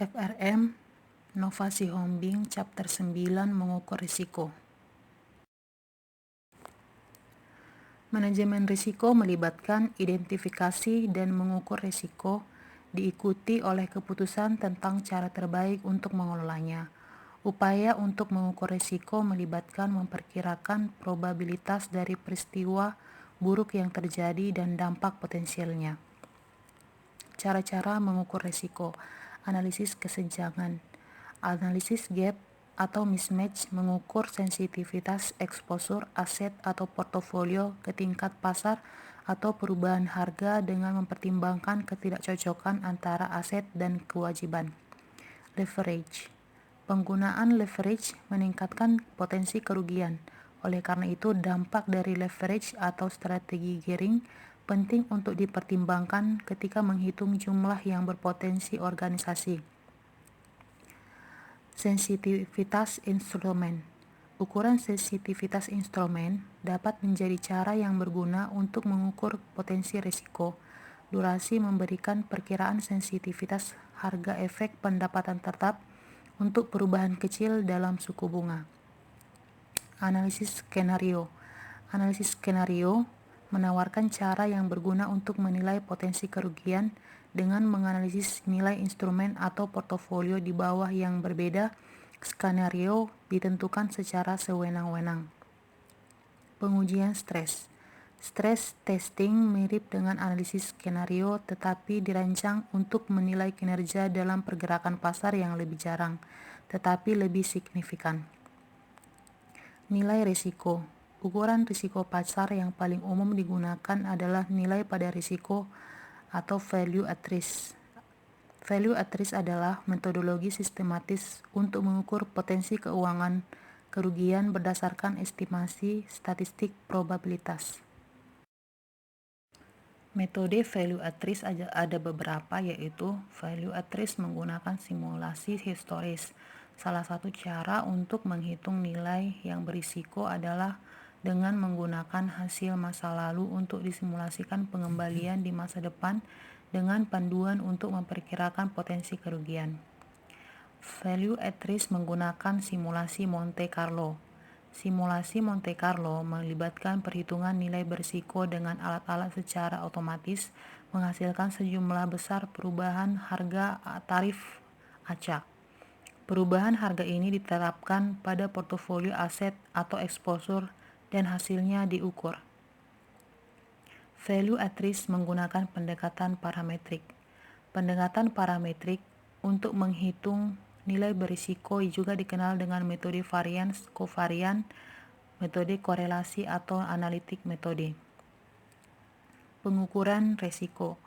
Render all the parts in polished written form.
FRM Nova Sihombing Chapter 9 Mengukur Risiko. Manajemen risiko melibatkan identifikasi dan mengukur risiko, diikuti oleh keputusan tentang cara terbaik untuk mengelolanya. Upaya untuk mengukur risiko melibatkan memperkirakan probabilitas dari peristiwa buruk yang terjadi dan dampak potensialnya. Cara-cara mengukur risiko: analisis kesenjangan, analisis gap atau mismatch, mengukur sensitivitas eksposur aset atau portofolio ke tingkat pasar atau perubahan harga dengan mempertimbangkan ketidakcocokan antara aset dan kewajiban. Leverage. Penggunaan leverage meningkatkan potensi kerugian. Oleh karena itu, dampak dari leverage atau strategi gearing penting untuk dipertimbangkan ketika menghitung jumlah yang berpotensi organisasi. Sensitivitas instrumen. Ukuran sensitivitas instrumen dapat menjadi cara yang berguna untuk mengukur potensi risiko. Durasi memberikan perkiraan sensitivitas harga efek pendapatan tetap untuk perubahan kecil dalam suku bunga. Analisis skenario. Analisis skenario menawarkan cara yang berguna untuk menilai potensi kerugian dengan menganalisis nilai instrumen atau portofolio di bawah yang berbeda. Skenario ditentukan secara sewenang-wenang. Pengujian stres. Stress testing mirip dengan analisis skenario tetapi dirancang untuk menilai kinerja dalam pergerakan pasar yang lebih jarang, tetapi lebih signifikan. Nilai risiko. Ukuran risiko pasar yang paling umum digunakan adalah nilai pada risiko atau value at risk. Value at risk adalah metodologi sistematis untuk mengukur potensi keuangan kerugian berdasarkan estimasi statistik probabilitas. Metode value at risk ada beberapa, yaitu value at risk menggunakan simulasi historis. Salah satu cara untuk menghitung nilai yang berisiko adalah dengan menggunakan hasil masa lalu untuk disimulasikan pengembalian di masa depan dengan panduan untuk memperkirakan potensi kerugian. Value at risk menggunakan simulasi Monte Carlo. Simulasi Monte Carlo melibatkan perhitungan nilai berisiko dengan alat-alat secara otomatis, menghasilkan sejumlah besar perubahan harga tarif acak. Perubahan harga ini diterapkan pada portofolio aset atau eksposur dan hasilnya diukur. Value at risk menggunakan pendekatan parametrik. Pendekatan parametrik untuk menghitung nilai berisiko juga dikenal dengan metode varians, kovarian, metode korelasi atau analitik metode. Pengukuran risiko.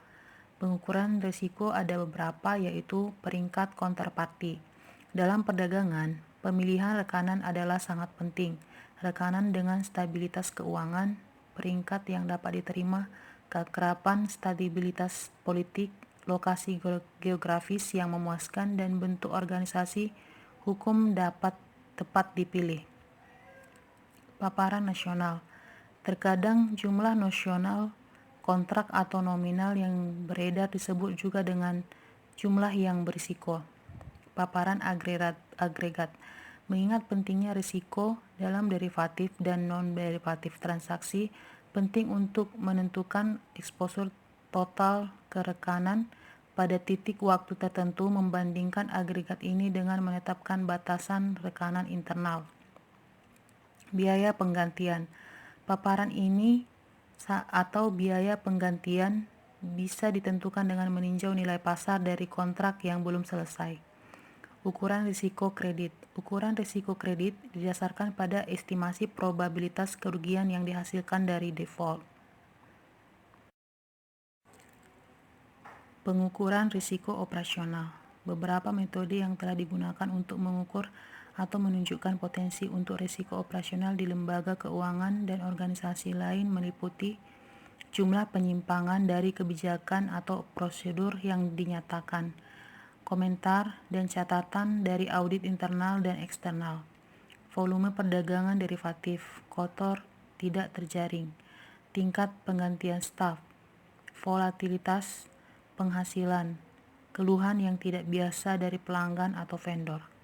Pengukuran risiko ada beberapa, yaitu peringkat counterparty. Dalam perdagangan, pemilihan rekanan adalah sangat penting. Rekanan dengan stabilitas keuangan, peringkat yang dapat diterima, kekerapan, stabilitas politik, lokasi geografis yang memuaskan, dan bentuk organisasi hukum dapat tepat dipilih. Paparan nasional. Terkadang jumlah nosional kontrak atau nominal yang beredar disebut juga dengan jumlah yang berisiko. Paparan agregat. Mengingat pentingnya risiko dalam derivatif dan non-derivatif transaksi, penting untuk menentukan eksposur total ke rekanan pada titik waktu tertentu, membandingkan agregat ini dengan menetapkan batasan rekanan internal. Biaya penggantian. Paparan ini atau biaya penggantian bisa ditentukan dengan meninjau nilai pasar dari kontrak yang belum selesai. Ukuran risiko kredit. Ukuran risiko kredit didasarkan pada estimasi probabilitas kerugian yang dihasilkan dari default. Pengukuran risiko operasional. Beberapa metode yang telah digunakan untuk mengukur atau menunjukkan potensi untuk risiko operasional di lembaga keuangan dan organisasi lain meliputi jumlah penyimpangan dari kebijakan atau prosedur yang dinyatakan, komentar dan catatan dari audit internal dan eksternal, volume perdagangan derivatif, kotor, tidak terjaring, tingkat penggantian staf, volatilitas penghasilan, keluhan yang tidak biasa dari pelanggan atau vendor.